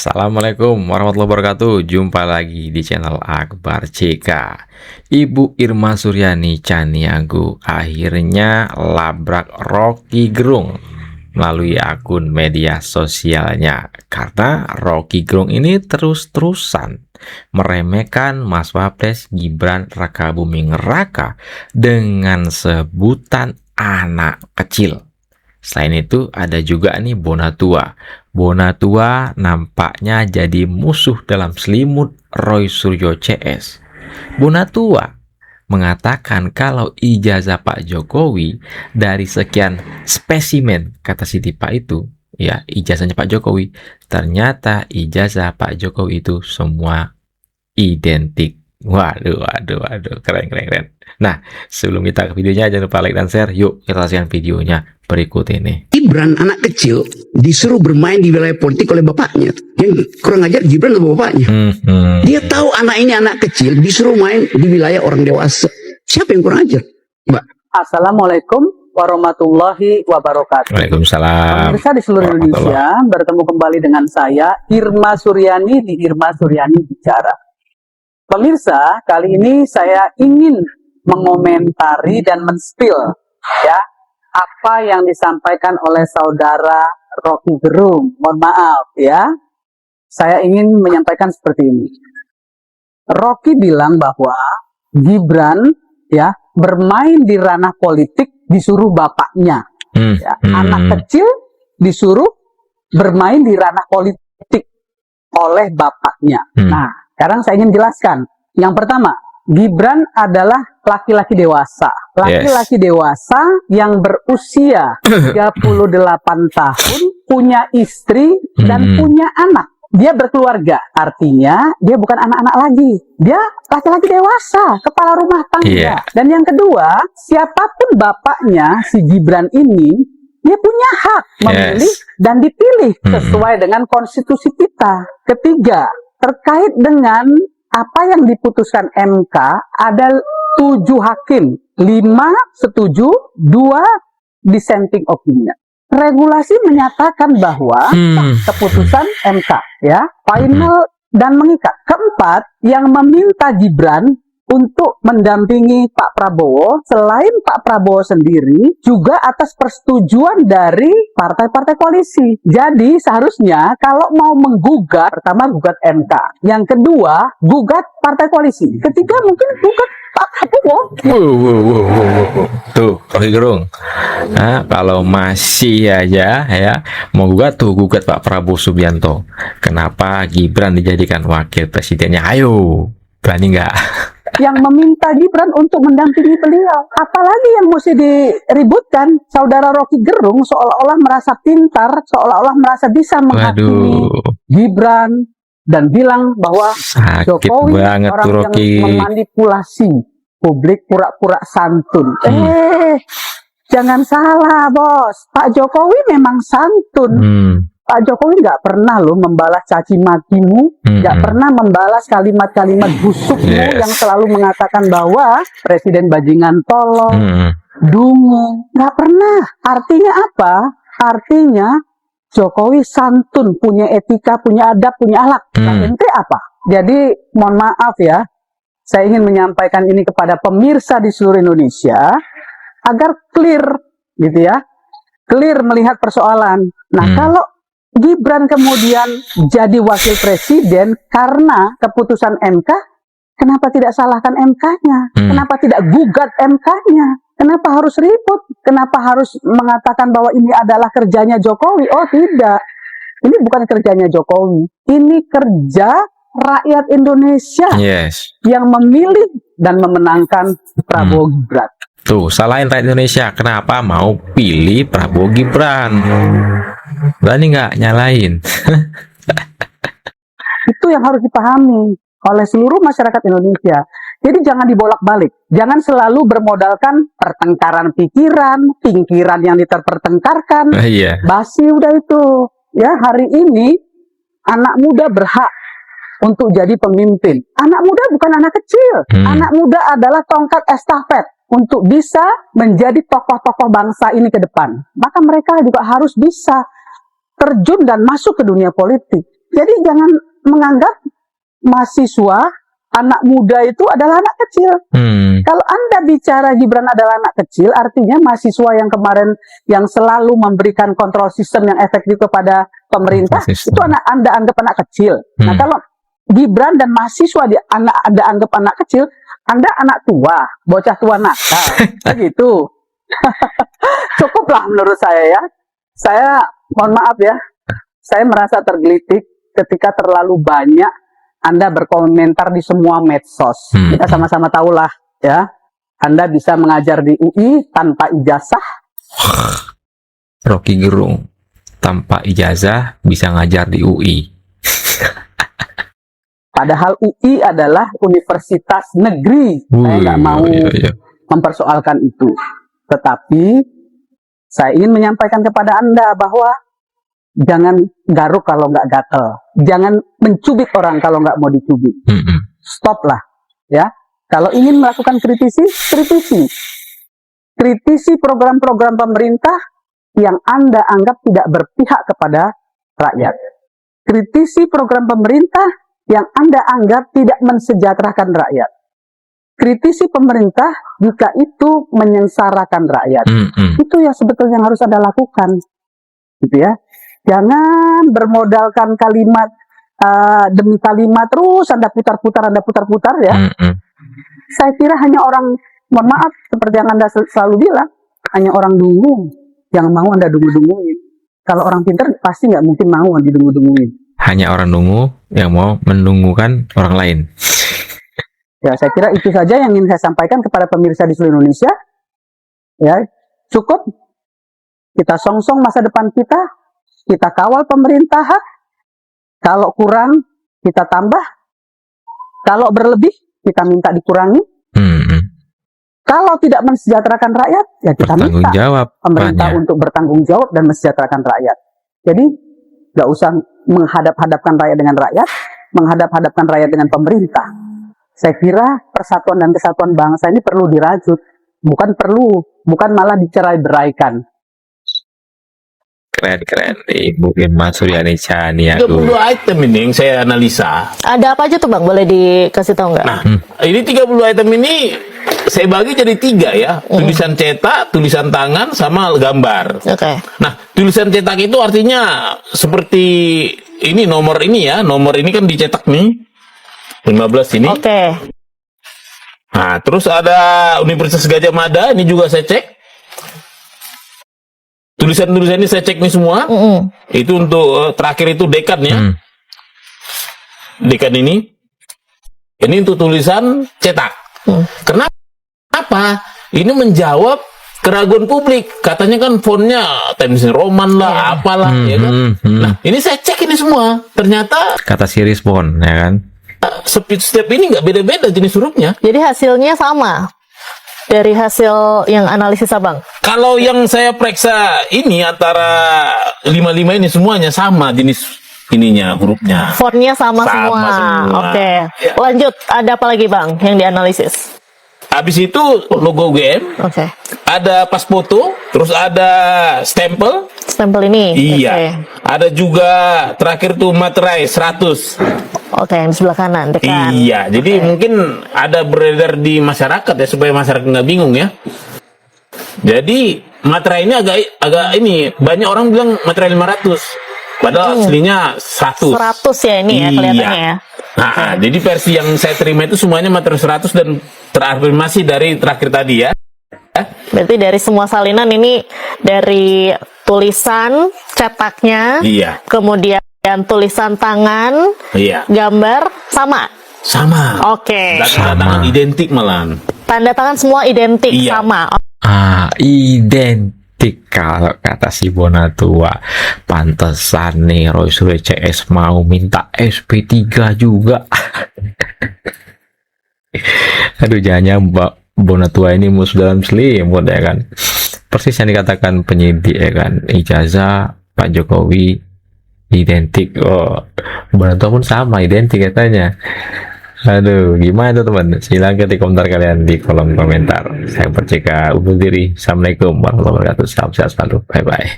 Assalamualaikum warahmatullahi wabarakatuh. Jumpa lagi di channel Akbar CK. Ibu Irma Suryani Caniago akhirnya labrak Rocky Gerung melalui akun media sosialnya karena Rocky Gerung ini terus-terusan meremehkan Mas Wapres Gibran Rakabuming Raka dengan sebutan anak kecil. Selain itu ada juga nih Bonatua. Bonatua nampaknya jadi musuh dalam selimut Roy Suryo CS. Bonatua mengatakan kalau ijazah Pak Jokowi dari sekian spesimen, kata si Tipa itu, ya ijazahnya Pak Jokowi, ternyata ijazah Pak Jokowi itu semua identik. Waduh, keren. Nah, sebelum kita ke videonya, jangan lupa like dan share. Yuk, kita saksikan videonya berikut ini. Gibran anak kecil disuruh bermain di wilayah politik oleh bapaknya. Yang kurang ajar Gibran atau bapaknya. Dia tahu anak ini anak kecil disuruh main di wilayah orang dewasa. Siapa yang kurang ajar, Mbak? Assalamualaikum warahmatullahi wabarakatuh. Waalaikumsalam. Pemirsa di seluruh Indonesia, bertemu kembali dengan saya Irma Suryani di Irma Suryani Bicara. Pemirsa, kali ini saya ingin mengomentari dan men-spill ya apa yang disampaikan oleh saudara Rocky Gerung. Mohon maaf ya, saya ingin menyampaikan seperti ini. Rocky bilang bahwa Gibran ya bermain di ranah politik disuruh bapaknya. Anak kecil disuruh bermain di ranah politik oleh bapaknya. Nah, sekarang saya ingin jelaskan. Yang pertama, Gibran adalah laki-laki dewasa. Laki-laki dewasa yang berusia 38 tahun, punya istri dan punya anak. Dia berkeluarga, artinya dia bukan anak-anak lagi. Dia laki-laki dewasa, kepala rumah tangga. Dan yang kedua, siapapun bapaknya, si Gibran ini, dia punya hak memilih dan dipilih sesuai dengan konstitusi kita. Ketiga, terkait dengan apa yang diputuskan MK, ada 7 hakim, 5 setuju, 2 dissenting opinion. Regulasi menyatakan bahwa keputusan MK ya final dan mengikat. Keempat, yang meminta Gibran untuk mendampingi Pak Prabowo, selain Pak Prabowo sendiri, juga atas persetujuan dari partai-partai koalisi. Jadi seharusnya kalau mau menggugat, pertama gugat MK, yang kedua gugat partai koalisi, ketiga mungkin gugat Pak Prabowo. Tuh, Rocky Gerung. Nah, kalau masih aja ya mau gugat Pak Prabowo Subianto. Kenapa Gibran dijadikan wakil presidennya? Ayo, berani nggak? Yang meminta Gibran untuk mendampingi beliau. Apalagi yang mesti diributkan? Saudara Rocky Gerung seolah-olah merasa pintar, seolah-olah merasa bisa menghakimi Gibran dan bilang bahwa Jokowi orang yang memanipulasi publik pura-pura santun. Jangan salah, bos. Pak Jokowi memang santun. Pak Jokowi nggak pernah loh membalas caci makimu, nggak pernah membalas kalimat-kalimat busukmu yang selalu mengatakan bahwa Presiden bajingan tolong, dungu, nggak pernah. Artinya apa? Artinya Jokowi santun, punya etika, punya adab, punya akhlak. Ente apa? Jadi mohon maaf ya, saya ingin menyampaikan ini kepada pemirsa di seluruh Indonesia agar clear, gitu ya, clear melihat persoalan. Nah, kalau Gibran kemudian jadi wakil presiden karena keputusan MK, kenapa tidak salahkan MK-nya? Kenapa tidak gugat MK-nya? Kenapa harus ribut? Kenapa harus mengatakan bahwa ini adalah kerjanya Jokowi? Oh tidak, ini bukan kerjanya Jokowi. Ini kerja rakyat Indonesia yang memilih dan memenangkan Prabowo Gibran. Tuh, salahin rakyat Indonesia. Kenapa mau pilih Prabowo Gibran? Berani nggak nyalain? Itu yang harus dipahami oleh seluruh masyarakat Indonesia. Jadi jangan dibolak-balik. Jangan selalu bermodalkan pertengkaran pikiran yang diterpertengkarkan. Basi udah itu. Ya, hari ini anak muda berhak untuk jadi pemimpin. Anak muda bukan anak kecil. Anak muda adalah tongkat estafet untuk bisa menjadi tokoh-tokoh bangsa ini ke depan. Maka mereka juga harus bisa terjun dan masuk ke dunia politik. Jadi jangan menganggap mahasiswa, anak muda itu adalah anak kecil. Kalau Anda bicara Gibran adalah anak kecil, artinya mahasiswa yang kemarin yang selalu memberikan kontrol sistem yang efektif kepada pemerintah, itu Anda anggap anak kecil. Nah, kalau Gibran dan mahasiswa Anda anggap anak kecil, Anda anak tua, bocah tua nakal. Begitu. Cukuplah menurut saya ya. Saya mohon maaf ya, saya merasa tergelitik ketika terlalu banyak Anda berkomentar di semua medsos. Kita sama-sama tahulah ya, Anda bisa mengajar di UI tanpa ijazah. Rocky Gerung tanpa ijazah bisa ngajar di UI. Padahal UI adalah universitas negeri. Saya nggak mau mempersoalkan itu. Tetapi saya ingin menyampaikan kepada Anda bahwa jangan garuk kalau nggak gatel. Jangan mencubit orang kalau nggak mau dicubit. Stop lah, ya. Kalau ingin melakukan kritisi, kritisi. Kritisi program-program pemerintah yang Anda anggap tidak berpihak kepada rakyat. Kritisi program pemerintah yang Anda anggap tidak mensejahterakan rakyat. Kritisi pemerintah jika itu menyengsarakan rakyat. Itu yang sebetulnya yang harus Anda lakukan. Gitu ya. Jangan bermodalkan kalimat demi kalimat terus Anda putar-putar ya. Saya kira hanya orang, mohon maaf seperti yang Anda selalu bilang, hanya orang dungu yang mau Anda dungu-dunguin. Kalau orang pintar pasti nggak mungkin mau didungu-dunguin. Hanya orang dungu yang mau mendungukan orang lain. Ya, saya kira itu saja yang ingin saya sampaikan kepada pemirsa di seluruh Indonesia. Ya, cukup. Kita songsong masa depan kita. Kita kawal pemerintahan. Kalau kurang, kita tambah. Kalau berlebih, kita minta dikurangi. Kalau tidak mensejahterakan rakyat, ya kita minta pemerintah untuk bertanggung jawab dan mensejahterakan rakyat. Jadi, nggak usah menghadap-hadapkan rakyat dengan rakyat, menghadap-hadapkan rakyat dengan pemerintah. Saya kira persatuan dan kesatuan bangsa ini perlu dirajut, bukan malah dicerai-beraikan. Keren Ibu Irma Suryani Chaniago. 32 item ini yang saya analisa. Ada apa aja tuh Bang? Boleh dikasih tahu nggak? Nah, ini 30 item ini saya bagi jadi 3 ya. Tulisan cetak, tulisan tangan, sama gambar. Oke. Nah, tulisan cetak itu artinya seperti ini nomor ini ya. Nomor ini kan dicetak nih. 15 ini. Oke. Nah, terus ada Universitas Gadjah Mada, ini juga saya cek. Tulisan-tulisan ini saya cek nih semua. Itu untuk terakhir itu dekan ya. Dekan ini. Ini untuk tulisan cetak. Kenapa? Ini menjawab keraguan publik. Katanya kan fontnya Times New Roman lah, apalah, ya kan. Nah, ini saya cek ini semua. Ternyata kata si Respon, ya kan. Setiap ini nggak beda-beda jenis hurufnya. Jadi hasilnya sama dari hasil yang analisis Abang? Kalau yang saya periksa ini antara 55 ini semuanya sama jenis ininya, hurufnya. Fontnya sama semua. Oke. Ya. Lanjut, ada apa lagi Bang yang dianalisis? Habis itu logo UGM. Oke. Ada pas foto, terus ada stempel. Stempel ini? Iya. Oke. Ada juga terakhir tuh materai 100. Oke, yang di sebelah kanan, dekat. Iya, jadi mungkin ada beredar di masyarakat ya, supaya masyarakat nggak bingung ya. Jadi materai ini agak ini, banyak orang bilang materai 500. Padahal aslinya 100. 100 ya ini ya kelihatannya ya. Nah, jadi versi yang saya terima itu semuanya materai 100 dan terafirmasi dari terakhir tadi ya. Berarti dari semua salinan ini dari tulisan cetaknya, Iya. kemudian tulisan tangan, Iya. gambar sama. Sama. Oke. Dan tanda tangan identik malahan. Tanda tangan semua identik Iya. sama. Identik kalau kata si Bonatua. Pantesan nih Roy Suryo CS mau minta SP3 juga. Aduh, jangan Mbak Bonatua ini musuh dalam selimut ya kan. Persis yang dikatakan penyidik ya kan. Ijazah Pak Jokowi identik. Oh, Bonatua pun sama identik katanya. Aduh, gimana tuh teman? Silahkan ketik komentar kalian di kolom komentar. Saya Berceka undur diri. Assalamualaikum warahmatullahi wabarakatuh. Salam sehat selalu. Bye bye.